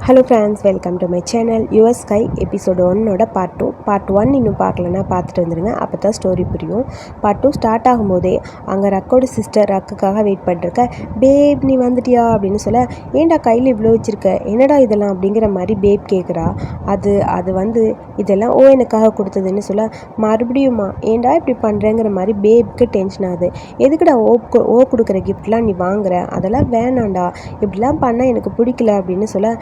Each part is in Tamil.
Hello friends, welcome to my channel. US sky episode 1ஓட பார்ட் 2. பார்ட் 1 இன்னும் பார்க்கலன்னா பார்த்துட்டு வந்துடுங்க, அப்போ தான் ஸ்டோரி புரியும். பார்ட் 2 ஸ்டார்ட் ஆகும்போதே அங்கே ரக்கோட சிஸ்டர் ரக்குக்காக வெயிட் பண்ணிருக்க. பேப் நீ வந்துட்டியா அப்படின்னு சொல்ல, ஏன்டா கையில் இவ்வளோ வச்சுருக்க, என்னடா இதெல்லாம் அப்படிங்கிற மாதிரி பேப் கேட்குறா. அது வந்து இதெல்லாம் எனக்காக கொடுத்ததுன்னு சொல்ல, மறுபடியுமா ஏன்டா இப்படி பண்ணுறேங்கிற மாதிரி பேப்க்கு டென்ஷன் ஆகுது. எதுக்குடா கொடுக்குற கிஃப்ட்லாம் நீ வாங்குற, அதெல்லாம் வேணாண்டா, இப்படிலாம் பண்ணால் எனக்கு பிடிக்கல அப்படின்னு சொல்ல,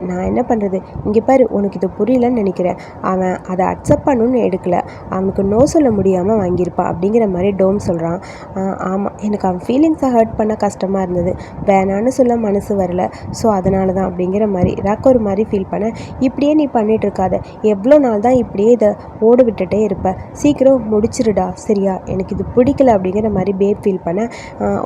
நான் என்ன பண்ணுறது, இங்கே பாரு, உனக்கு இது புரியலன்னு நினைக்கிறேன். அவன் அதை அக்செப்ட் பண்ணணுன்னு எடுக்கல, அவனுக்கு நோ சொல்ல முடியாமல் வாங்கியிருப்பான் அப்படிங்கிற மாதிரி டோம் சொல்கிறான். ஆமாம், எனக்கு அவன் ஃபீலிங்ஸை ஹர்ட் பண்ண கஷ்டமாக இருந்தது, வேணான்னு சொல்ல மனசு வரல, ஸோ அதனால தான் அப்படிங்கிற மாதிரி ரக் ஒரு மாதிரி ஃபீல் பண்ண. இப்படியே நீ பண்ணிகிட்டு இருக்காத, எவ்வளோ நாள் தான் இப்படியே இதை ஓட விட்டுட்டே இருப்ப, சீக்கிரம் முடிச்சிருடா சரியா, எனக்கு இது பிடிக்கல அப்படிங்கிற மாதிரி பேப் ஃபீல் பண்ண.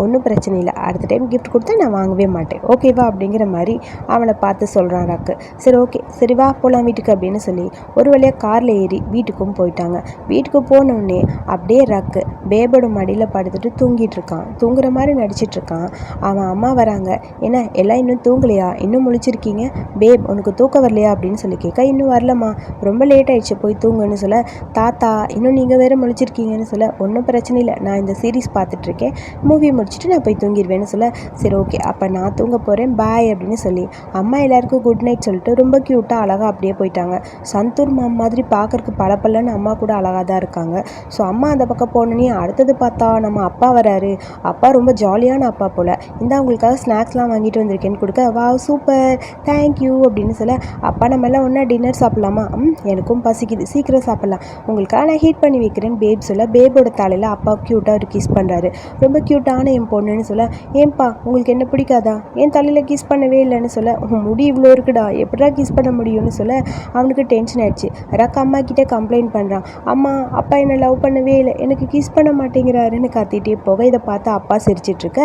ஒன்றும் பிரச்சனை இல்லை, அடுத்த டைம் கிஃப்ட் கொடுத்தா நான் வாங்கவே மாட்டேன், ஓகேவா அப்படிங்கிற மாதிரி அவனை பார்த்து சொல்கிறான் ரக்கு. சரி ஓகே, சரி வா போகலாம் வீட்டுக்கு அப்படின்னு சொல்லி ஒரு வழியாக காரில் ஏறி வீட்டுக்கும் போயிட்டாங்க. வீட்டுக்கு போனோடனே அப்படியே ரக்கு பேபோட மடியில் படுத்துட்டு தூங்கிட்டு இருக்கான், தூங்குற மாதிரி நடிச்சிட்டு இருக்கான். அவன் அம்மா வராங்க. என்ன எல்லாம் இன்னும் தூங்கலையா, இன்னும் முழிச்சிருக்கீங்க, பேப் உனக்கு தூக்கம் வரலையா அப்படின்னு சொல்லி கேட்க, இன்னும் வரலம்மா, ரொம்ப லேட் ஆயிடுச்சு, போய் தூங்குன்னு சொல்ல, தாத்தா இன்னும் நீங்கள் வேறு முழிச்சிருக்கீங்கன்னு சொல்ல, ஒன்றும் பிரச்சனை இல்லை, நான் இந்த சீரீஸ் பார்த்துட்ருக்கேன், மூவி முடிச்சுட்டு நான் போய் தூங்கிடுவேன்னு சொல்ல, சரி ஓகே அப்போ நான் தூங்க போகிறேன், பாய் அப்படின்னு சொல்லி அம்மா எல்லாருக்கும் குட் நைட் சொல்லிட்டு ரொம்ப க்யூட்டாக அழகாக அப்படியே போயிட்டாங்க. சந்தூர் மாம் மாதிரி பார்க்கறதுக்கு பளபளன்னு அம்மா கூட அழகாக தான் இருக்காங்க. ஸோ அம்மா அந்த பக்கம் போனோன்னே அடுத்தது பார்த்தா நம்ம அப்பா வராரு. அப்பா ரொம்ப ஜாலியான அப்பா போல். இந்த அவங்களுக்காக ஸ்நாக்ஸ்லாம் வாங்கிட்டு வந்திருக்கேன்னு கொடுக்க, வா சூப்பர் தேங்க்யூ அப்படின்னு சொல்ல, அப்பா நம்ம எல்லாம் ஒன்றா டின்னர் சாப்பிட்லாமா, எனக்கும் பசிக்குது, சீக்கிரம் சாப்பிட்லாம், உங்களுக்காக நான் ஹீட் பண்ணி வைக்கிறேன்னு பேப் சொல்ல, பேபோட தலையில் அப்பா க்யூட்டாக ஒரு கிஸ் பண்ணுறாரு. ரொம்ப க்யூட்டான என் பொண்ணுன்னு சொல்ல, ஏன்பா உங்களுக்கு என்ன பிடிக்காதா, என் தலையில் கிஸ் பண்ணவே இல்லைன்னு சொல்ல, முடி இவ்வளோ இருக்குடா, எப்படா கிஸ் பண்ண முடியும்னு சொல்ல அவனுக்கு டென்ஷன் ஆயிடுச்சு. ரக் அம்மா கிட்டே கம்ப்ளைண்ட் பண்ணுறான், அம்மா அப்பா என்னை லவ் பண்ணவே இல்லை, எனக்கு கிஸ் பண்ண மாட்டேங்கிறாருன்னு கத்திட்டே போக, இதை பார்த்து அப்பா சிரிச்சிட்ருக்க.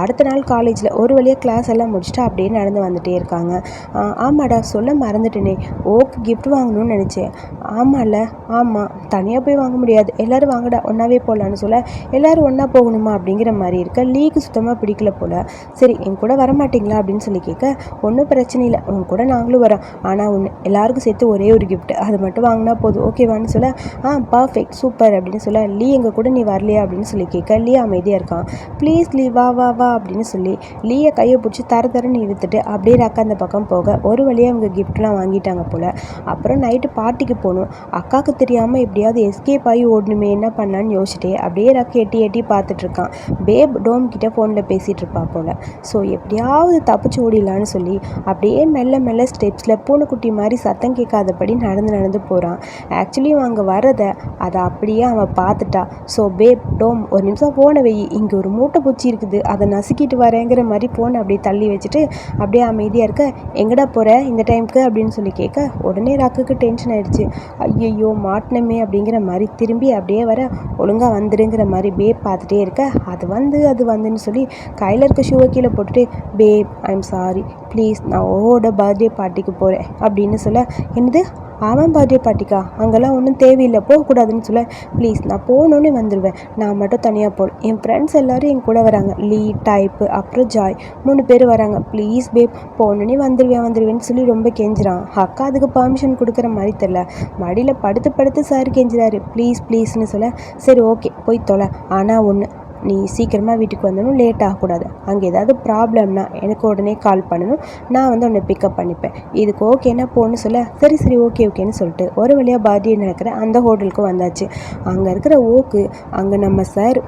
அடுத்த நாள் காலேஜில் ஒரு வழியாக கிளாஸ் எல்லாம் முடிச்சுட்டு அப்படியே நடந்து வந்துகிட்டே இருக்காங்க. ஆமாடா சொல்ல மறந்துட்டேனே, ஓக்கு கிஃப்ட் வாங்கணும்னு நினச்சேன். ஆமாம்ல, ஆமாம் தனியாக போய் வாங்க முடியாது, எல்லோரும் வாங்கடா ஒன்றாவே போகலான்னு சொல்ல, எல்லோரும் ஒன்றா போகணுமா அப்படிங்கிற மாதிரி இருக்க. லீக்கு சுத்தமாக பிடிக்கல போல். சரி என் கூட வரமாட்டிங்களா அப்படின்னு சொல்லி கேட்க, ஒன்றும் பிரச்சனை இல்லை, உங்க கூட நாங்களும் வரோம், ஆனால் ஒன்று எல்லாருக்கும் சேர்த்து ஒரே ஒரு கிஃப்ட், அது மட்டும் வாங்கினா போதும் ஓகேவான்னு சொல்ல, பர்ஃபெக்ட் சூப்பர் அப்படின்னு சொல்ல, லீ எங்கள் கூட நீ வரலையா அப்படின்னு சொல்லி கேட்க, லீ அமைதியாக இருக்கான். ப்ளீஸ் லீ வா வா வா அப்படின்னு சொல்லி லீயை கையை பிடிச்சி தரன்னு இழுத்துட்டு அப்படியே ரக்கா அந்த பக்கம் போக, ஒரு வழியாக அவங்க கிஃப்ட்லாம் வாங்கிட்டாங்க போல். அப்புறம் நைட்டு பார்ட்டிக்கு போகணும், அக்காவுக்கு தெரியாமல் எப்படியாவது எஸ்கேப் ஆகி ஓடணுமே, என்ன பண்ணான்னு யோசிச்சுட்டே அப்படியே ரக்க எட்டி எட்டி பார்த்துட்ருக்கான். பேப் டோம் கிட்டே ஃபோனில் பேசிகிட்டு இருப்பா போல். ஸோ எப்படியாவது தப்பிச்சு ஓடிடலான்னு சொல்லி அப்படியே மெல்ல மெல்ல ஸ்டெப்ஸில் பூனைக்குட்டி மாதிரி சத்தம் கேட்காதபடி நடந்து போகிறான். ஆக்சுவலி அங்கே வரதை அதை அப்படியே அவன் பார்த்துட்டா. ஸோ பேப் டோம் ஒரு நிமிஷம் ஃபோனை வை, இங்கே ஒரு மூட்டை பூச்சி இருக்குது, அதை நசுக்கிட்டு வரேங்கிற மாதிரி ஃபோனை அப்படியே தள்ளி வச்சுட்டு அப்படியே அமைதியாக இருக்க, எங்கடா போகிற இந்த டைமுக்கு அப்படின்னு சொல்லி கேட்க, உடனே ரக்குக்கு டென்ஷன் ஆகிடுச்சு. ஐயோ மாட்டினமே அப்படிங்கிற மாதிரி திரும்பி அப்படியே வர, ஒழுங்காக வந்துடுங்கிற மாதிரி பேப் பார்த்துட்டே இருக்க, அது வந்துன்னு சொல்லி கையில் இருக்க ஷூவை கீழே போட்டுட்டு, பேப் ஐம் சாரி ப்ளீஸ், நான் ஓட பர்த்டே பார்ட்டிக்கு போகிறேன் அப்படின்னு சொல்ல, என்னது அவன் பர்த்டே பார்ட்டிக்கா, அங்கெல்லாம் ஒன்றும் தேவையில்லை போகக்கூடாதுன்னு சொல்ல, ப்ளீஸ் நான் போகணுன்னே வந்துடுவேன், நான் மட்டும் தனியாக போகணும், என் ஃப்ரெண்ட்ஸ் எல்லோரும் என் கூட வராங்க, லீ டைப்பு அப்புறம் ஜாய் 3 பேர் வராங்க, ப்ளீஸ் பேப் போகணுன்னே வந்துடுவேன்னு சொல்லி ரொம்ப கெஞ்சுறான். அக்கா அதுக்கு பர்மிஷன் கொடுக்குற மாதிரி தெரில, மடியில் படுத்து சார் கெஞ்சுறாரு, ப்ளீஸ்னு சொல்ல, சரி ஓகே போய் தொலை, ஆனால் ஒன்று, நீ சீக்கிரமாக வீட்டுக்கு வந்துடணும், லேட் ஆகக்கூடாது, அங்கே ஏதாவது ப்ராப்ளம்னா எனக்கு உடனே கால் பண்ணணும், நான் உன்னை பிக்கப் பண்ணிப்பேன், இதுக்கு ஓகேன்னா போன்னு சொல்ல, சரி ஓகேன்னு சொல்லிட்டு ஒரு வழியாக பர்த்டே நடக்கிற அந்த ஹோட்டலுக்கு வந்தாச்சு. அங்கே இருக்கிற அங்கே நம்ம சார்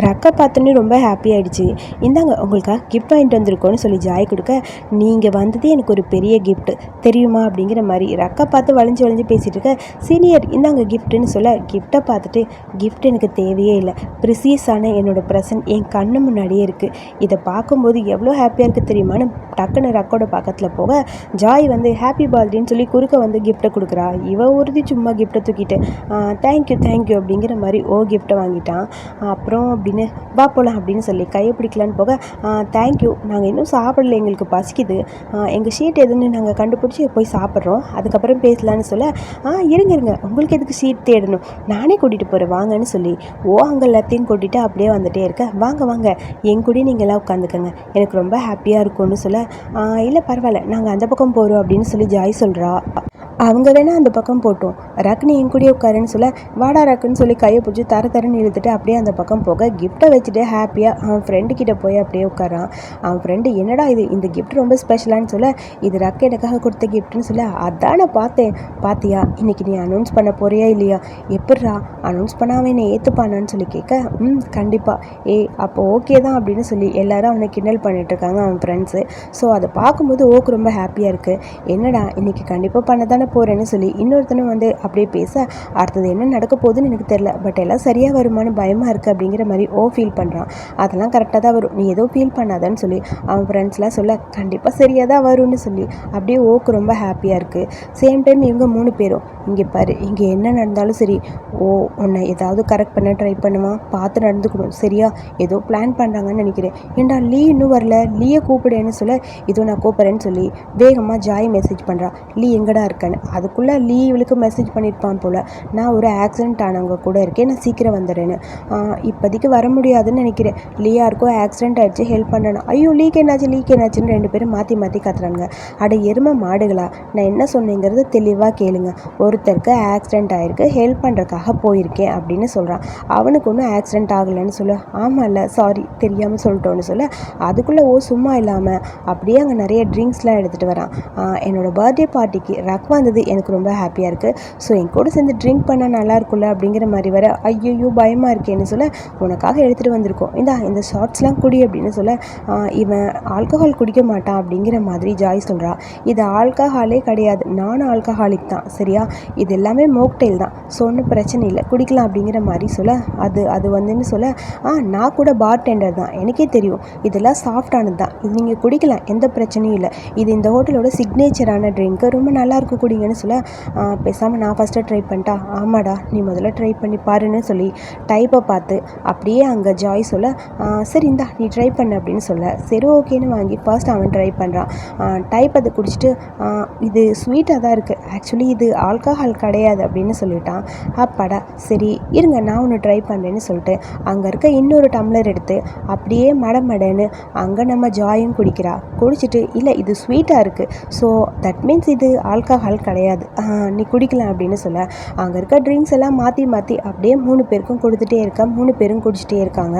ரக்கை பார்த்தோன்னே ரொம்ப ஹாப்பி ஆகிடுச்சு. இந்தாங்க உங்களுக்காக கிஃப்ட் வாங்கிட்டு வந்திருக்கோன்னு சொல்லி ஜாய் கொடுக்க, நீங்கள் வந்ததே எனக்கு ஒரு பெரிய கிஃப்ட்டு தெரியுமா அப்படிங்கிற மாதிரி ரக்கை பார்த்து வளைஞ்சு பேசிகிட்டு இருக்க, சீனியர் இந்தாங்க கிஃப்ட்டுன்னு சொல்ல, கிஃப்ட்டை பார்த்துட்டு, கிஃப்ட் எனக்கு தேவையே இல்லை, ப்ரிசியஸான என்னோடய ப்ரெசன்ட் என் கண்ணு முன்னாடியே இருக்குது, இதை பார்க்கும்போது எவ்வளோ ஹாப்பியாக இருக்குது தெரியுமான்னு டக்குன்னு ரக்கோட பக்கத்தில் போக, ஜாய் ஹாப்பி பர்த்டேன்னு சொல்லி குறுக்க கிஃப்ட்டை கொடுக்குறா. சும்மா கிஃப்ட்டை தூக்கிட்டு தேங்க்யூ அப்படிங்கிற மாதிரி கிஃப்ட்டை வாங்கிட்டான். அப்புறம் அப்படின்னு, வா போகலாம் அப்படின்னு சொல்லி கையை பிடிக்கலான்னு போக, தேங்க்யூ, நாங்கள் இன்னும் சாப்பிடல, எங்களுக்கு பசிக்குது, எங்கள் ஷீட் எதுன்னு நாங்கள் கண்டுபிடிச்சி போய் சாப்பிட்றோம், அதுக்கப்புறம் பேசலான்னு சொல்ல, இருங்க இருங்க, உங்களுக்கு எதுக்கு ஷீட் தேடணும், நானே கூட்டிகிட்டு போகிறேன் வாங்கன்னு சொல்லி அங்கே எல்லாத்தையும் கூட்டிகிட்டு அப்படியே வந்துகிட்டே இருக்க, வாங்க வாங்க என் கூட நீங்கள் எல்லாம் உட்காந்துக்கங்க, எனக்கு ரொம்ப ஹாப்பியாக இருக்கும்னு சொல்ல, இல்லை பரவாயில்ல, நாங்கள் அந்த பக்கம் போகிறோம் அப்படின்னு சொல்லி ஜாய் சொல்கிறா. அவங்க வேணால் அந்த பக்கம் போட்டோம், ரக்னி என் கூடயே உட்காருன்னு சொல்ல, வாடா ரக்குன்னு சொல்லி கையை பிடிச்சி தரன்னு இழுத்துட்டு அப்படியே அந்த பக்கம் போக, கிஃப்ட்டை வச்சுட்டு ஹாப்பியாக அவன் ஃப்ரெண்டு கிட்டே போய் அப்படியே உட்காரான். அவன் ஃப்ரெண்டு, என்னடா இது, இந்த கிஃப்ட் ரொம்ப ஸ்பெஷலான்னு சொல்ல, இது ரக்கு எனக்காக கொடுத்த கிஃப்ட்னு சொல்ல, அதான் நான் பார்த்தேன், பார்த்தியா இன்றைக்கி நீ அனௌன்ஸ் பண்ண போறியா இல்லையா, எப்பட்றா அனௌன்ஸ் பண்ணாமல் என்னை ஏற்றுப்பானான்னு சொல்லி கேட்க, கண்டிப்பாக அப்போ ஓகே தான் அப்படின்னு சொல்லி எல்லாரும் அவனை கிண்டல் பண்ணிகிட்ருக்காங்க அவன் ஃப்ரெண்ட்ஸு. ஸோ அதை பார்க்கும்போது ஓக்கு ரொம்ப ஹாப்பியாக இருக்குது, என்னடா இன்றைக்கி கண்டிப்பாக பண்ண தானே போகிறேன்னு சொல்லி இன்னொருத்தனும் வந்து அப்படியே பேச, அடுத்தது என்ன நடக்க போகுதுன்னு எனக்கு தெரில, பட் எல்லாம் சரியாக வருமானு பயமாக இருக்குது அப்படிங்கிற மாதிரி ஃபீல் பண்ணுறான். அதெல்லாம் கரெக்டாக தான் வரும், நீ ஏதோ ஃபீல் பண்ணாதான்னு சொல்லி அவன் ஃப்ரெண்ட்ஸ்லாம் சொல்ல, கண்டிப்பாக சரியாக தான் வரும்னு சொல்லி அப்படியே ஓக்கு ரொம்ப ஹாப்பியாக இருக்குது. சேம் டைம் இவங்க 3 பேரும், இங்கே பாரு, இங்கே என்ன நடந்தாலும் சரி, உன்னை ஏதாவது கரெக்ட் பண்ண ட்ரை பண்ணுவான், பார்த்து நடந்துக்கணும் சரியா, ஏதோ பிளான் பண்ணுறாங்கன்னு நினைக்கிறேன், ஏண்டா லீ இன்னும் வரல, லீயை கூப்பிடுன்னு சொல்ல, இதோ நான் கூப்பிட்றேன்னு சொல்லி வேகமாக ஜாய் மெசேஜ் பண்ணுறான், லீ எங்கடா இருக்கேன்னு. அதுக்குள்ளே லீ இவளுக்கு மெசேஜ் பண்ணியிருப்பான் போல், நான் ஒரு ஆக்சிடென்ட் ஆனவங்க கூட இருக்கேன், நான் சீக்கிரம் வந்துடுறேன்னு, இப்போதைக்கு வர முடியாதுன்னு நினைக்கிறேன், லீயாருக்கும் ஆக்சிடென்ட் ஆகிடுச்சு, ஹெல்ப் பண்ணுறேன். ஐயோ லீக் என்னாச்சுன்னு 2 பேரும் மாற்றி மாற்றி கத்துறாங்க. அட எருமை மாடுகளா, நான் என்ன சொன்னேங்கிறது தெளிவாக கேளுங்க, ஒருத்தருக்கு ஆக்சிடென்ட் ஆகிருக்கு, ஹெல்ப் பண்ணுறதுக்காக போயிருக்கேன் அப்படின்னு சொல்கிறான். அவனுக்கு ஒன்றும் ஆக்சிடென்ட் ஆகலைன்னு சொல்ல, ஆமாம் இல்லை சாரி தெரியாமல் சொல்லிட்டோன்னு சொல்ல, அதுக்குள்ளே சும்மா இல்லாமல் அப்படியே அங்கே நிறைய ட்ரிங்க்ஸ்லாம் எடுத்துகிட்டு வரான். என்னோடய பர்த்டே பார்ட்டிக்கு ரக் வந்தது எனக்கு ரொம்ப ஹாப்பியாக இருக்குது, ஸோ என் கூட சேர்ந்து ட்ரிங்க் பண்ணால் நல்லா இருக்கும்ல அப்படிங்கிற மாதிரி வர, ஐயோ பயமாக இருக்கேன்னு சொல்ல, உனக்காக எடுத்துகிட்டு வந்திருக்கோம், இந்த ஷார்ட்ஸ்லாம் குடி அப்படின்னு சொல்ல, இவன் ஆல்கஹால் குடிக்க மாட்டான் அப்படிங்கிற மாதிரி ஜாய் சொல்கிறா. இது ஆல்கஹாலே கிடையாது, நானும் ஆல்கஹாலிக் தான் சரியா, இது எல்லாமே மோக்டெயில் தான், ஸோ ஒன்றும் பிரச்சனை இல்லை குடிக்கலாம் அப்படிங்கிற மாதிரி சொல்ல, அது வந்துன்னு சொல்ல, நான் கூட பார் டெண்டர் தான், எனக்கே தெரியும் இதெல்லாம் சாஃப்டானது தான், இது நீங்கள் குடிக்கலாம் எந்த பிரச்சனையும் இல்லை, இது இந்த ஹோட்டலோட சிக்னேச்சரான ட்ரிங்க்கு, ரொம்ப நல்லாயிருக்கும் குடிங்கன்னு சொல்ல, பேசாமல் நான் ஃபஸ்ட்டு ட்ரை பண்ணிட்டா, ஆமாடா நீ முதல்ல ட்ரை பண்ணி பாருன்னு சொல்லி டைப்பை பார்த்து அப்படியே அங்கே ஜாய் சொல்ல, சரி இந்தா நீ ட்ரை பண்ணு அப்படின்னு சொல்ல, சரி ஓகேன்னு வாங்கி ஃபர்ஸ்ட் அவன் ட்ரை பண்ணுறான். டைப் அதை குடிச்சிட்டு, இது ஸ்வீட்டாக தான் இருக்குது, ஆக்சுவலி இது ஆல்கஹால் கிடையாது அப்படின்னு சொல்லிட்டான். அப்பாடா சரி இருங்க நான் ஒன்று ட்ரை பண்ணுறேன்னு சொல்லிட்டு அங்கே இருக்க இன்னொரு டம்ளர் எடுத்து அப்படியே மடமடன்னு அங்கே நம்ம ஜாயும் குடிச்சிட்டு, இல்லை இது ஸ்வீட்டாக இருக்குது, ஸோ தட் மீன்ஸ் இது ஆல்கஹால் கிடையாது, நீ குடிக்கலாம் அப்படின்னு சொல்ல, அங்கே இருக்க ட்ரிங்க்ஸ் எல்லாம் மாற்றி மாற்றி அப்படியே 3 பேருக்கும் கொடுத்துட்டே இருக்கா, 3 பேரும் குடிச்சிட்டே இருக்காங்க.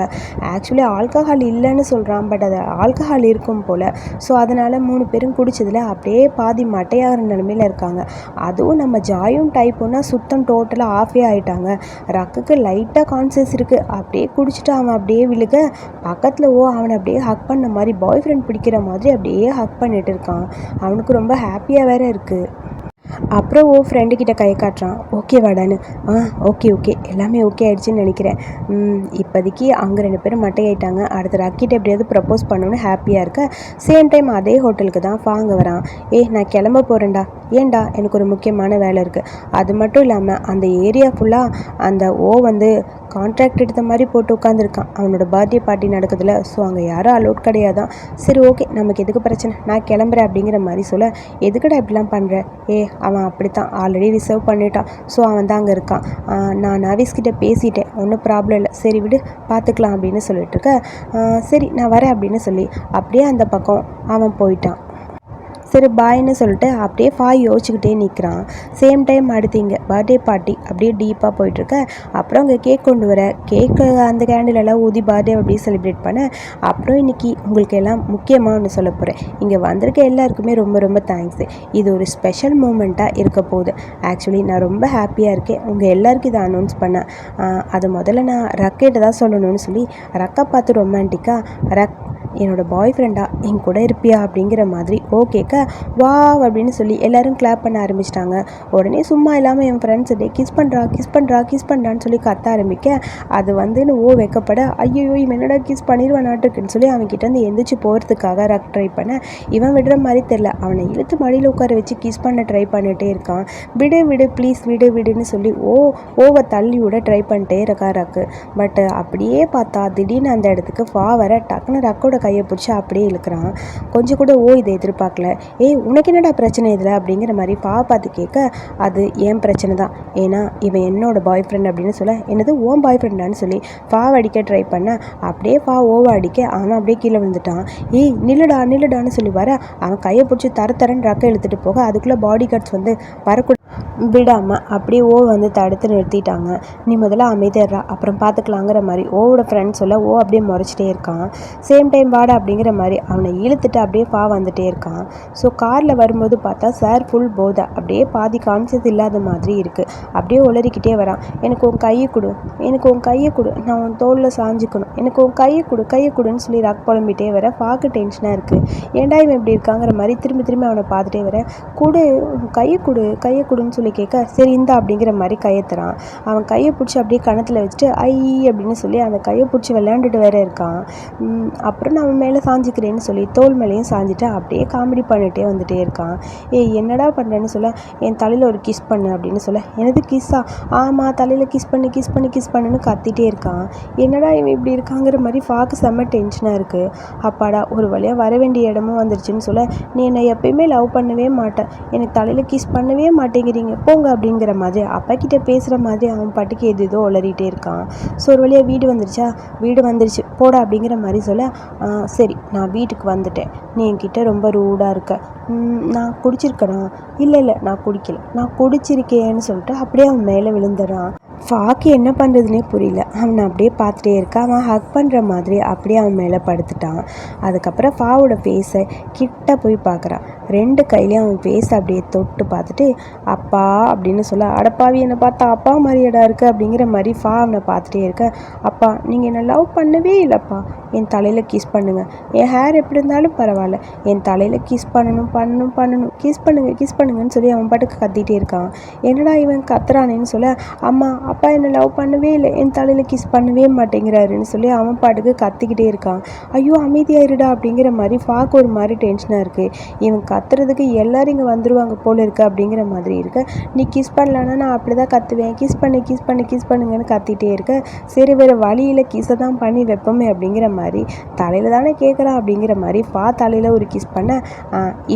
ஆக்சுவலி ஆல்கஹால் இல்லைன்னு சொல்கிறான், பட் அது ஆல்கஹால் இருக்கும் போல், ஸோ அதனால் 3 பேரும் குடித்ததில் அப்படியே பாதி மட்டையாகிற நிலமையில் இருக்காங்க. அதுவும் நம்ம ஜாயும் டைப்புன்னா சுத்தம் டோட்டலாக ஆஃபே ஆகிட்டாங்க. ரக்குக்கு லைட்டாக கான்சியஸ் இருக்குது, அப்படியே குடிச்சிட்டு அவன் அப்படியே விழுக பக்கத்தில் அவனை அப்படியே ஹக் பண்ண மாதிரி, பாய் ஃப்ரெண்ட் பிடிக்கிற மாதிரி அப்படியே ஹக் பண்ணிட்டு இருக்கான். அவனுக்கு ரொம்ப ஹாப்பியாக வேறு இருக்குது. அப்புறம் ஃப்ரெண்டுக்கிட்ட கை காட்டுறான், ஓகே வாடான்னு, ஓகே எல்லாமே ஓகே ஆகிடுச்சின்னு நினைக்கிறேன், இப்போதைக்கு அவங்க 2 பேரும் மட்டை ஆகிட்டாங்க, அடுத்த ரக்கிட்ட எப்படியாவது ப்ரப்போஸ் பண்ணணுன்னு ஹாப்பியாக இருக்க, சேம் டைம் அதே ஹோட்டலுக்கு தான் வாங்க வரான். நான் கிளம்ப போகிறேன்டா, ஏன்டா எனக்கு ஒரு முக்கியமான வேலை இருக்குது, அது மட்டும் இல்லாமல் அந்த ஏரியா ஃபுல்லாக அந்த வந்து கான்ட்ராக்ட் எடுத்த மாதிரி போட்டு உட்காந்துருக்கான், அவனோட பர்த்டே பார்ட்டி நடக்குதுல, ஸோ அங்கே யாரும் அலோட் கிடையாதான், சரி ஓகே நமக்கு எதுக்கு பிரச்சனை, நான் கிளம்புறேன் அப்படிங்கிற மாதிரி சொல்ல, எதுக்கடா இப்படிலாம் பண்ணுற, அவன் அப்படித்தான் ஆல்ரெடி ரிசர்வ் பண்ணிட்டான், ஸோ அவன் தான் அங்கே இருக்கான், நான் நவீஸ்கிட்ட பேசிட்டேன், ஒன்றும் ப்ராப்ளம் இல்லை, சரி விடு பார்த்துக்கலாம் அப்படின்னு சொல்லிட்டு இருக்க, சரி நான் வரேன் அப்படின்னு சொல்லி அப்படியே அந்த பக்கம் அவன் போயிட்டான். சரி பாய்ன்னு சொல்லிட்டு அப்படியே யோசிச்சுக்கிட்டே நிற்கிறான். சேம் டைம் அடுத்து இங்கே பர்த்டே பார்ட்டி அப்படியே டீப்பாக போயிட்டுருக்க, அப்புறம் அங்கே கேக் கொண்டு வர, கேக்கு அந்த கேண்டிலெல்லாம் ஊதி பர்த்டே அப்படியே செலிப்ரேட் பண்ண, அப்புறம் இன்றைக்கி உங்களுக்கு எல்லாம் முக்கியமாக ஒன்று சொல்ல போகிறேன், இங்கே வந்திருக்க எல்லாருக்குமே ரொம்ப ரொம்ப தேங்க்ஸு, இது ஒரு ஸ்பெஷல் மூமெண்ட்டாக இருக்க போகுது, ஆக்சுவலி நான் ரொம்ப ஹாப்பியாக இருக்கேன் உங்கள் எல்லாருக்கும் இதை அனௌன்ஸ் பண்ணேன், அது முதல்ல நான் ரக்கிட்ட தான் சொல்லணும்னு சொல்லி ரக்கை பார்த்து ரொமான்டிக்காக, என்னோடய பாய் ஃப்ரெண்டா என் கூட இருப்பியா அப்படிங்கிற மாதிரி ஓ கேட்க வா அப்படின்னு சொல்லி எல்லோரும் கிளாப் பண்ண ஆரம்பிச்சிட்டாங்க. உடனே சும்மா இல்லாமல் என் ஃப்ரெண்ட்ஸ் டே கிஸ் பண்ணுறான்னு சொல்லி கத்த ஆரம்பிக்க அது வந்துன்னு ஓ வைக்கப்பட ஐயோ இவன் என்னடா கிஸ் பண்ணிடுவானாட்டுருக்குன்னு சொல்லி அவன்கிட்ட எந்திரிச்சு போகிறதுக்காக ரக் ட்ரை பண்ண இவன் விடுற மாதிரி தெரில. அவனை இழுத்து மடியில் உட்கார வச்சு கிஸ் பண்ண ட்ரை பண்ணிகிட்டே இருக்கான். விடு ப்ளீஸ் விடுன்னு சொல்லி ஓவை தள்ளி விட ட்ரை பண்ணிட்டே இருக்கா ரக்கு. பட் அப்படியே பார்த்தா திடீர்னு அந்த இடத்துக்கு வர டக்குன்னு ரக்கோட கையை பிடிச்சி அப்படியே இழுக்கிறான். கொஞ்சம் கூட இதை எதிர்பார்க்கல. உனக்கு என்னடா பிரச்சனை இதில் அப்படிங்கிற மாதிரி பார்த்து கேட்க அது என் பிரச்சனை தான், ஏன்னா இவன் என்னோட பாய் ஃப்ரெண்ட் அப்படின்னு சொல்ல என்னது ஓன் பாய் ஃப்ரெண்டான்னு சொல்லி அடிக்க ட்ரை பண்ண அப்படியே ஓவை அடிக்க அவன் அப்படியே கீழே விழுந்துட்டான். நில்லுடான்னு சொல்லி வர அவன் கையை பிடிச்சி தரன்னு ரக்கை இழுத்துட்டு போக அதுக்குள்ளே பாடி கார்ட்ஸ் வந்து வரக்கூட விடாமல் அப்படியே வந்து தடுத்து நிறுத்திட்டாங்க. நீ முதல்ல அமைதியா அப்புறம் பார்த்துக்கலாங்கிற மாதிரி ஓவோட ஃப்ரெண்ட் சொல்ல அப்படியே முறைச்சிட்டே இருக்கான். சேம் டைம் வாடா அப்படிங்கிற மாதிரி அவனை இழுத்துட்டு அப்படியே வந்துட்டே இருக்கான். ஸோ காரில் வரும்போது பார்த்தா சார் ஃபுல் போதை, அப்படியே பாதி கான்சியஸ் இல்லாத மாதிரி இருக்குது. அப்படியே உளறிக்கிட்டே வரான். எனக்கு உன் கையை கொடு, நான் உன் தோளில் சாஞ்சிக்கணும், எனக்கு உன் கையை கொடுன்னு சொல்லி ரக் புலம்பிட்டே வர பார்க்க டென்ஷனாக இருக்குது. ஏன்டா இவன் இப்படி இருக்காங்கிற மாதிரி திரும்பி அவனை பார்த்துட்டே வர கையை கொடுன்னு சொல்லி கேட்க சரி இந்தா அப்படிங்கிற மாதிரி கையை தரான். அவன் கையை பிடிச்சி அப்படியே கணத்தில் வச்சுட்டு ஐ அப்படின்னு சொல்லி அந்த கையை பிடிச்சி விளையாண்டுட்டு வேற இருக்கான். அப்புறம் நான் அவன் மேலே சாஞ்சிக்கிறேன்னு சொல்லி தோல் மேலேயும் சாஞ்சிட்டு அப்படியே காமெடி பண்ணிகிட்டே வந்துட்டே இருக்கான். என்னடா பண்ணுறேன்னு சொல்ல என் தலையில் ஒரு கிஸ் பண்ணு அப்படின்னு சொல்ல எனது கிஸ்ஸா, ஆமாம் தலையில் கிஸ் பண்ணுன்னு கத்திட்டே இருக்கான். என்னடா இவன் இப்படி இருக்காங்கிற மாதிரி செம்ம டென்ஷனாக இருக்குது. அப்பாடா ஒரு வழியாக வர வேண்டிய இடமும் வந்துருச்சுன்னு சொல்ல நீ என்னை எப்பயுமே லவ் பண்ணவே மாட்டேன், எனக்கு தலையில் கிஸ் பண்ணவே மாட்டேங்கிறீங்க போங்க அப்படிங்கிற மாதிரி அப்பா கிட்ட பேசுகிற மாதிரி அவன் பாட்டுக்கு எதோ உளறிட்டே இருக்கான். ஸோ ஒரு வழியாக வீடு வந்துருச்சு போடா அப்படிங்கிற மாதிரி சொல்ல சரி நான் வீட்டுக்கு வந்துட்டேன், நீ என்கிட்ட ரொம்ப ரூடாக இருக்க, நான் குடிச்சிருக்கேனா இல்லை நான் குடிக்கல, நான் குடிச்சிருக்கேன்னு சொல்லிட்டு அப்படியே அவன் மேலே விழுந்துடுறான். ஃபாக்கு என்ன பண்ணுறதுனே புரியல. அவனை அப்படியே பார்த்துட்டே இருக்கான். அவன் ஹக் பண்ணுற மாதிரி அப்படியே அவன் மேலே படுத்துட்டான். அதுக்கப்புறம் ஃபாவோட ஃபேஸை கிட்ட போய் பார்க்குறான். 2 கையிலையும் அவன் ஃபேஸை அப்படியே தொட்டு பார்த்துட்டு அப்பா அப்படின்னு சொல்ல அடப்பாவி என்னை பார்த்தா அப்பா மாதிரியடா இருக்குது அப்படிங்கிற மாதிரி அவனை பார்த்துட்டே இருக்க அப்பா நீங்கள் என்னை லவ் பண்ணவே இல்லைப்பா, என் தலையில் கிஸ் பண்ணுங்கள், என் ஹேர் எப்படி இருந்தாலும் பரவாயில்ல, என் தலையில் கிஸ் பண்ணணும் கிஸ் பண்ணுங்கன்னு சொல்லி அவன் பாட்டுக்கு கத்திகிட்டே இருக்கான். என்னடா இவன் கத்துறானேன்னு சொல்ல அம்மா அப்பா என்னை லவ் பண்ணவே இல்லை, என் தலையில் கிஸ் பண்ணவே மாட்டேங்கிறாருன்னு சொல்லி அவன் பாட்டுக்கு கத்திக்கிட்டே இருக்கான். ஐயோ அமைதியாயிருடா அப்படிங்கிற மாதிரி ஃபாக்கு ஒரு மாதிரி டென்ஷனாக இருக்குது. இவன் கத்துறதுக்கு எல்லோரும் இங்கே வந்துடுவாங்க போல இருக்குது அப்படிங்கிற மாதிரி இருக்கு. நீ கிஸ் பண்ணலான்னா நான் அப்படி தான் கத்துவேன், கிஸ் பண்ணுங்கன்னு கத்திகிட்டே இருக்க. சரி வேறு வழியில் கிஸ்ஸை தான் பண்ணி வைப்போமே அப்படிங்கிற மாதிரி தலையில் தானே கேட்குறான் அப்படிங்கிற மாதிரி தலையில் ஒரு கிஸ் பண்ண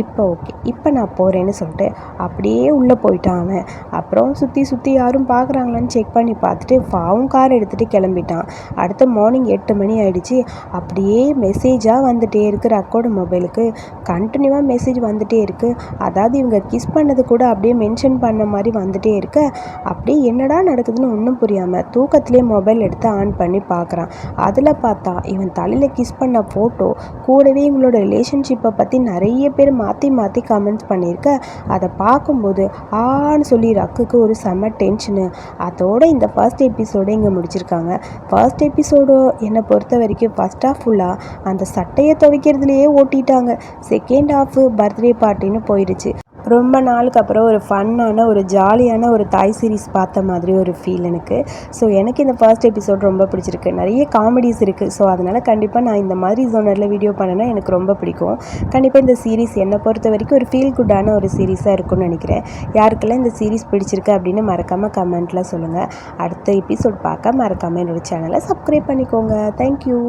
இப்போ ஓகே இப்போ நான் போகிறேன்னு சொல்லிட்டு அப்படியே உள்ளே போயிட்டான் அவன். அப்புறம் சுற்றி யாரும் பார்க்குறாங்களான்னு செக் பண்ணி பார்த்துட்டு ஃபாவும் கார் எடுத்துகிட்டு கிளம்பிட்டான். அடுத்த மார்னிங் 8 மணி ஆகிடுச்சு. அப்படியே மெசேஜாக வந்துகிட்டே இருக்குது ரக்கோட மொபைலுக்கு. கண்டினியூவாக மெசேஜ் வந்துகிட்டே இருக்குது. அதாவது இவங்க கிஸ் பண்ணது கூட அப்படியே மென்ஷன் பண்ண மாதிரி வந்துகிட்டே இருக்க அப்படியே என்னடா நடக்குதுன்னு ஒன்றும் புரியாமல் தூக்கத்திலே மொபைல் எடுத்து ஆன் பண்ணி பார்க்குறான். அதில் பார்த்தா இவன் தலையில் கிஸ் பண்ண ஃபோட்டோ கூடவே இவங்களோட ரிலேஷன்ஷிப்பை பற்றி நிறைய பேர் மாற்றி கமெண்ட்ஸ் பண்ணியிருக்க. அதை பார்க்கும்போது ஆன்னு சொல்லி ரக்குக்கு ஒரு செம்ம டென்ஷனு. அதோட இந்த ஃபர்ஸ்ட் எபிசோடு இங்கே முடிச்சிருக்காங்க. ஃபர்ஸ்ட் எபிசோடு என்னை பொறுத்த வரைக்கும் ஃபர்ஸ்ட் ஹாஃப் ஃபுல்லாக அந்த சட்டையை துவைக்கிறதுலையே ஓட்டிட்டாங்க. செகண்ட் ஹாஃப் பர்த்டே பார்ட்டின்னு போயிடுச்சு. ரொம்ப நாளுக்கு அப்புறம் ஒரு ஃபன்னான ஒரு ஜாலியான ஒரு தாய் சீரிஸ் பார்த்த மாதிரி ஒரு ஃபீல் எனக்கு. ஸோ எனக்கு இந்த ஃபர்ஸ்ட் எபிசோட் ரொம்ப பிடிச்சிருக்கு. நிறைய காமெடிஸ் இருக்குது. ஸோ அதனால் கண்டிப்பாக நான் இந்த மாதிரி ஜோனரில் வீடியோ பண்ணேன்னா எனக்கு ரொம்ப பிடிக்கும். கண்டிப்பாக இந்த சீரிஸ் என்னை பொறுத்த வரைக்கும் ஒரு ஃபீல் குட்டான ஒரு சீரிஸாக இருக்கும்னு நினைக்கிறேன். யாருக்கெல்லாம் இந்த சீரிஸ் பிடிச்சிருக்கு அப்படின்னு மறக்காமல் கமெண்ட்டில் சொல்லுங்கள். அடுத்த எபிசோட் பார்க்க மறக்காமல் என்னோடய சேனலை சப்ஸ்கிரைப் பண்ணிக்கோங்க. தேங்க்யூ.